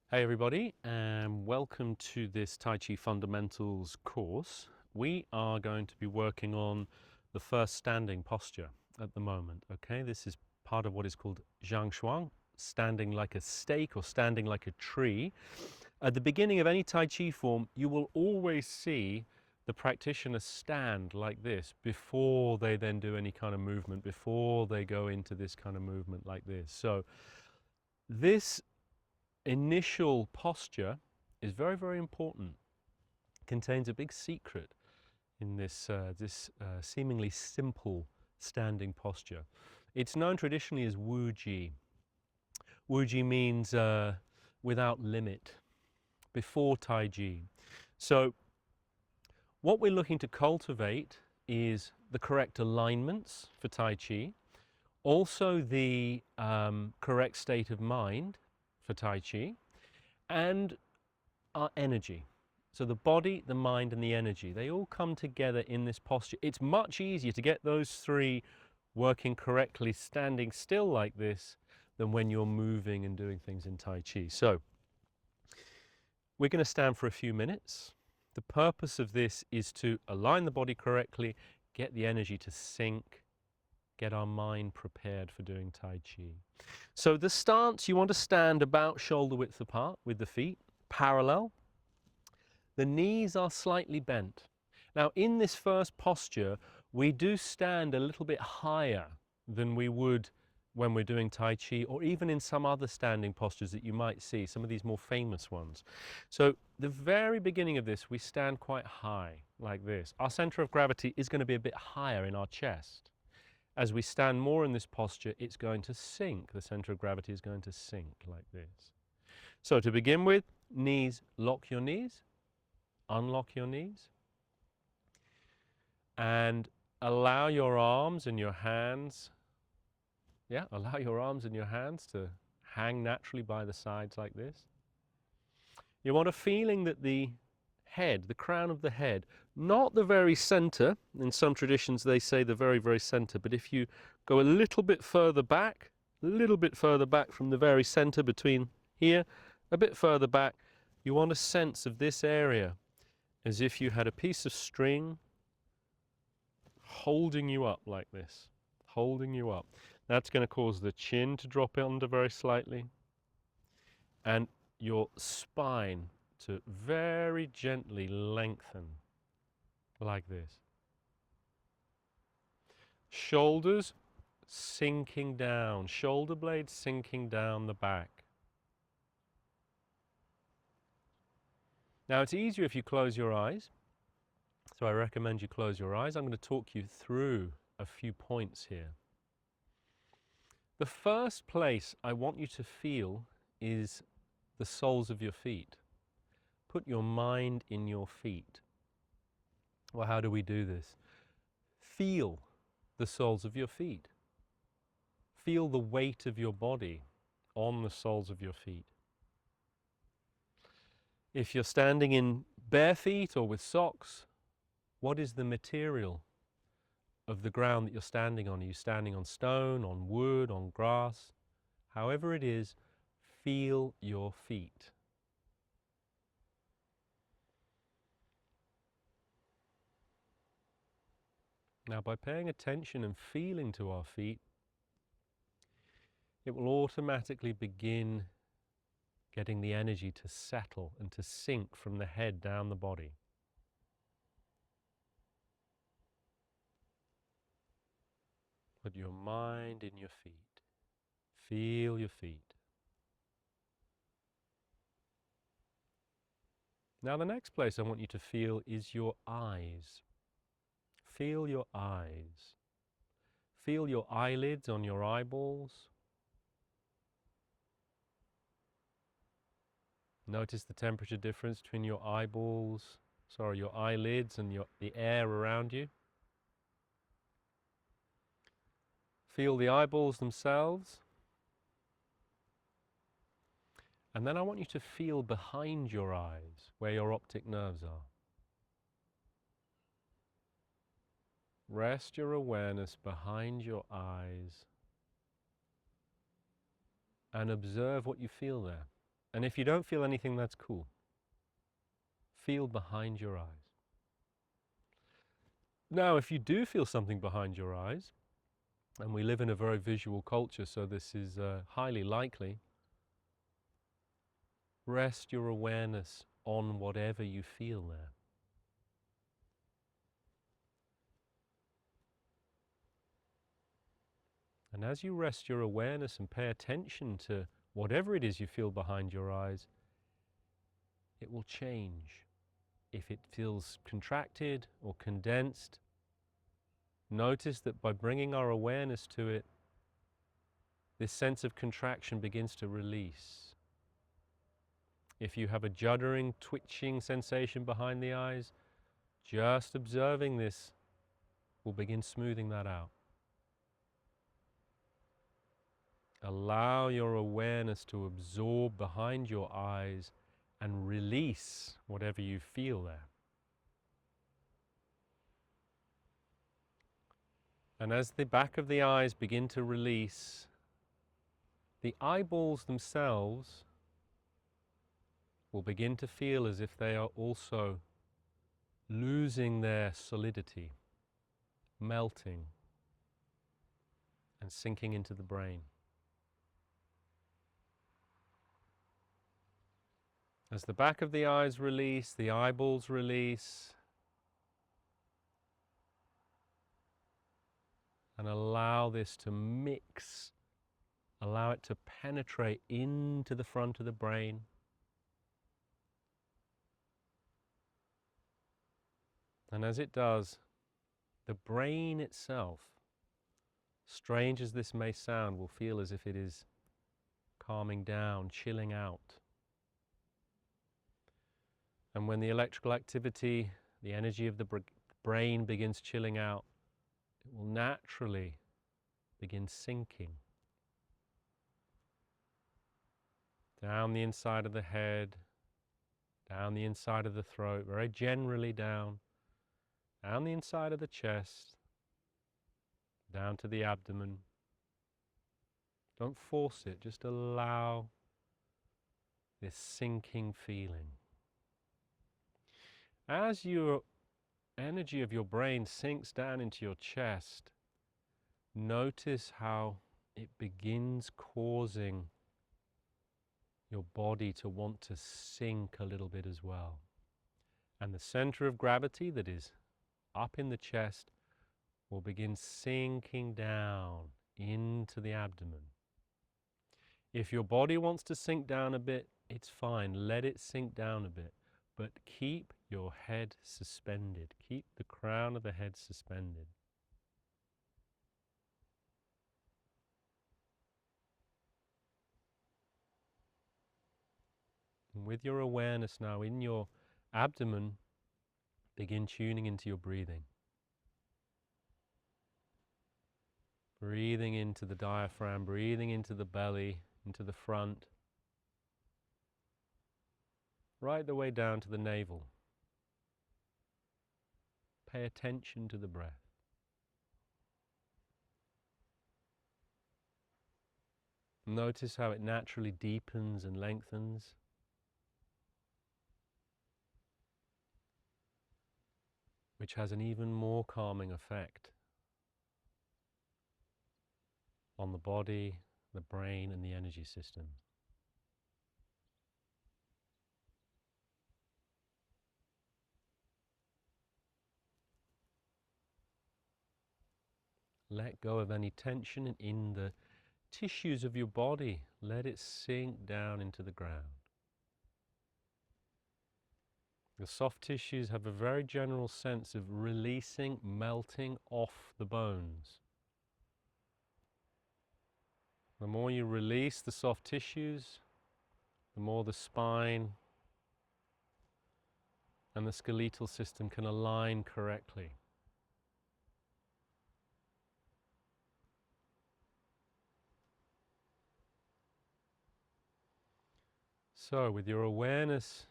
Hey everybody, and welcome to this Tai Chi Fundamentals course. We are going to be working on the first standing posture at the moment, okay? This is part of what is called Zhan Zhuang, standing like a stake or standing like a tree. At the beginning of any Tai Chi form, you will always see the practitioner stand like this before they then do any kind of movement, before they go into this kind of movement like this. So this initial posture is very, very important. It contains a big secret in this, seemingly simple standing posture. It's known traditionally as Wuji. Wuji means without limit, before Tai Chi. So what we're looking to cultivate is the correct alignments for Tai Chi, also the correct state of mind for Tai Chi, and our energy. So the body, the mind, and the energy, they all come together in this posture. It's much easier to get those three working correctly, standing still like this, than when you're moving and doing things in Tai Chi. So we're going to stand for a few minutes. The purpose of this is to align the body correctly, get the energy to sink, get our mind prepared for doing Tai Chi. So the stance, you want to stand about shoulder width apart with the feet parallel. The knees are slightly bent. Now in this first posture, we do stand a little bit higher than we would when we're doing Tai Chi, or even in some other standing postures that you might see, some of these more famous ones. So the very beginning of this, we stand quite high like this. Our center of gravity is going to be a bit higher in our chest. As we stand more in this posture, it's going to sink. The center of gravity is going to sink like this. So to begin with, knees, lock your knees. Unlock your knees and allow your arms and your hands, allow your arms and your hands to hang naturally by the sides like this. You want a feeling that the head, the crown of the head, not the very center, in some traditions they say the very, very center, but if you go a little bit further back from the very center between here, a bit further back, you want a sense of this area as if you had a piece of string holding you up like this, holding you up. That's going to cause the chin to drop under very slightly and your spine to very gently lengthen like this. Shoulders sinking down, shoulder blades sinking down the back. Now it's easier if you close your eyes, so I recommend you close your eyes. I'm going to talk you through a few points here. The first place I want you to feel is the soles of your feet. Put your mind in your feet. Well, how do we do this? Feel the soles of your feet. Feel the weight of your body on the soles of your feet. If you're standing in bare feet or with socks, what is the material of the ground that you're standing on? Are you standing on stone, on wood, on grass? However it is, feel your feet. Now, by paying attention and feeling to our feet, it will automatically begin getting the energy to settle and to sink from the head down the body. Put your mind in your feet. Feel your feet. Now the next place I want you to feel is your eyes. Feel your eyes. Feel your eyelids on your eyeballs. Notice the temperature difference between your your eyelids and the air around you. Feel the eyeballs themselves. And then I want you to feel behind your eyes, where your optic nerves are. Rest your awareness behind your eyes and observe what you feel there. And if you don't feel anything, that's cool. Feel behind your eyes. Now, if you do feel something behind your eyes, and we live in a very visual culture, so this is highly likely, rest your awareness on whatever you feel there. And as you rest your awareness and pay attention to whatever it is you feel behind your eyes, it will change. If it feels contracted or condensed, notice that by bringing our awareness to it, this sense of contraction begins to release. If you have a juddering, twitching sensation behind the eyes, just observing this will begin smoothing that out. Allow your awareness to absorb behind your eyes and release whatever you feel there. And as the back of the eyes begin to release, the eyeballs themselves will begin to feel as if they are also losing their solidity, melting, and sinking into the brain. As the back of the eyes release, the eyeballs release, and allow this to mix, allow it to penetrate into the front of the brain. And as it does, the brain itself, strange as this may sound, will feel as if it is calming down, chilling out. And when the electrical activity, the energy of the brain begins chilling out, it will naturally begin sinking down the inside of the head, down the inside of the throat, very generally down the inside of the chest, down to the abdomen. Don't force it, just allow this sinking feeling. As your energy of your brain sinks down into your chest, notice how it begins causing your body to want to sink a little bit as well. And the center of gravity that is up in the chest will begin sinking down into the abdomen. If your body wants to sink down a bit, it's fine. Let it sink down a bit. But keep your head suspended. Keep the crown of the head suspended. And with your awareness now in your abdomen, begin tuning into your breathing. Breathing into the diaphragm, breathing into the belly, into the front, right the way down to the navel. Pay attention to the breath. Notice how it naturally deepens and lengthens. Which has an even more calming effect on the body, the brain, and the energy system. Let go of any tension in the tissues of your body. Let it sink down into the ground. The soft tissues have a very general sense of releasing, melting off the bones. The more you release the soft tissues, the more the spine and the skeletal system can align correctly. So, with your awareness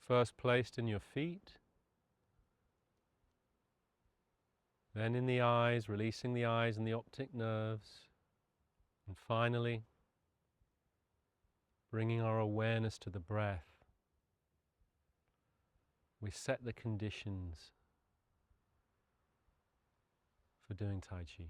first placed in your feet, then in the eyes, releasing the eyes and the optic nerves, and finally bringing our awareness to the breath. We set the conditions for doing Tai Chi.